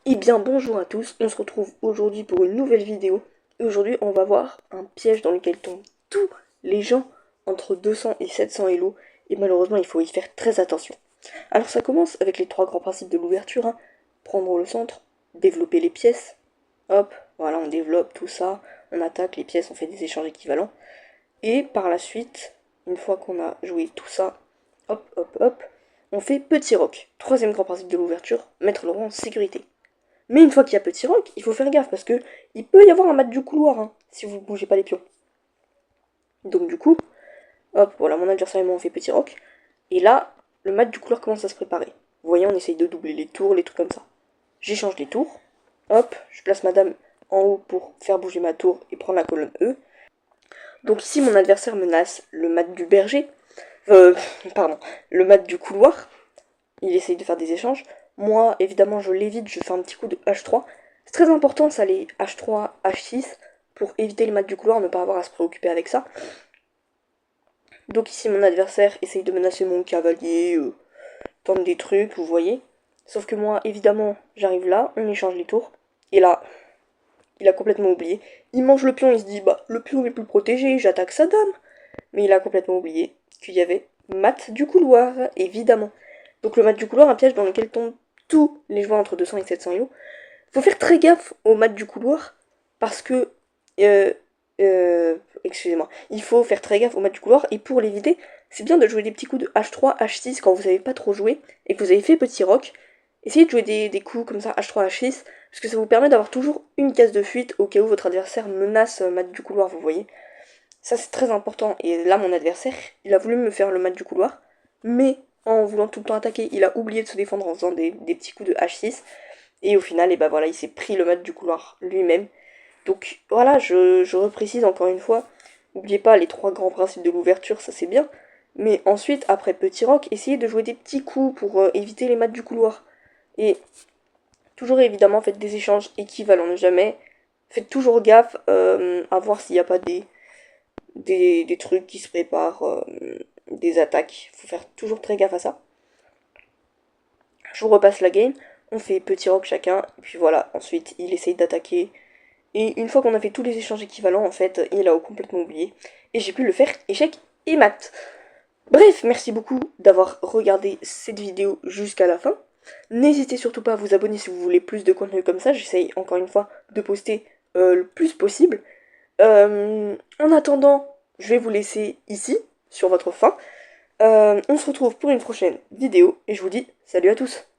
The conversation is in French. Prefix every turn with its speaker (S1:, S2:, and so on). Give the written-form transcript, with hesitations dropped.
S1: Eh bien bonjour à tous, on se retrouve aujourd'hui pour une nouvelle vidéo. Et aujourd'hui on va voir un piège dans lequel tombent tous les gens entre 200 et 700 Elo. Et malheureusement il faut y faire très attention. Alors ça commence avec les trois grands principes de l'ouverture, hein. Prendre le centre, développer les pièces. Hop, voilà on développe tout ça, on attaque les pièces, on fait des échanges équivalents. Et par la suite, une fois qu'on a joué tout ça, hop hop hop, on fait petit roc. Troisième grand principe de l'ouverture, mettre le roi en sécurité. Mais une fois qu'il y a petit roc, il faut faire gaffe parce que il peut y avoir un mat du couloir, hein, si vous bougez pas les pions. Donc du coup, hop, voilà, mon adversaire et moi on fait petit roc. Et là, le mat du couloir commence à se préparer. Vous voyez, on essaye de doubler les tours, les trucs comme ça. J'échange les tours. Hop, je place ma dame en haut pour faire bouger ma tour et prendre la colonne E. Donc ici, mon adversaire menace le mat du berger. Euh, pardon, le mat du couloir. Il essaye de faire des échanges. Moi, évidemment, je l'évite, je fais un petit coup de H3. C'est très important, ça, les H3, H6, pour éviter les mates du couloir, ne pas avoir à se préoccuper avec ça. Donc ici, mon adversaire essaye de menacer mon cavalier, tente des trucs, vous voyez. Sauf que moi, évidemment, j'arrive là, on échange les tours. Et là, il a complètement oublié. Il mange le pion, il se dit, bah, le pion est plus protégé, j'attaque sa dame. Mais il a complètement oublié qu'il y avait mat du couloir, évidemment. Donc le mat du couloir, un piège dans lequel tombent tous les joueurs entre 200 et 700 elo. Faut faire très gaffe au mat du couloir, parce que... Euh, excusez-moi. Il faut faire très gaffe au mat du couloir, et pour l'éviter, c'est bien de jouer des petits coups de H3, H6 quand vous savez pas trop jouer, et que vous avez fait petit rock. Essayez de jouer des coups comme ça, H3, H6, parce que ça vous permet d'avoir toujours une case de fuite au cas où votre adversaire menace mat du couloir, vous voyez. Ça c'est très important. Et là mon adversaire, il a voulu me faire le mat du couloir, mais en voulant tout le temps attaquer, il a oublié de se défendre en faisant des petits coups de H6. Et au final, et bah voilà, il s'est pris le mat du couloir lui-même. Donc voilà, je reprécise encore une fois, n'oubliez pas les trois grands principes de l'ouverture, ça c'est bien. Mais ensuite, après petit rock, essayez de jouer des petits coups pour éviter les mats du couloir. Et toujours évidemment, faites des échanges équivalents, ne jamais. Faites toujours gaffe à voir s'il n'y a pas des trucs qui se préparent, des attaques. Faut faire toujours très gaffe à ça. Je vous repasse la game. On fait petit rock chacun. Et puis voilà, ensuite il essaye d'attaquer. Et une fois qu'on a fait tous les échanges équivalents, en fait, il a complètement oublié. Et j'ai pu le faire échec et mat. Bref, merci beaucoup d'avoir regardé cette vidéo jusqu'à la fin. N'hésitez surtout pas à vous abonner si vous voulez plus de contenu comme ça. J'essaye encore une fois de poster le plus possible. En attendant, je vais vous laisser ici, sur votre faim. On se retrouve pour une prochaine vidéo, et je vous dis salut à tous.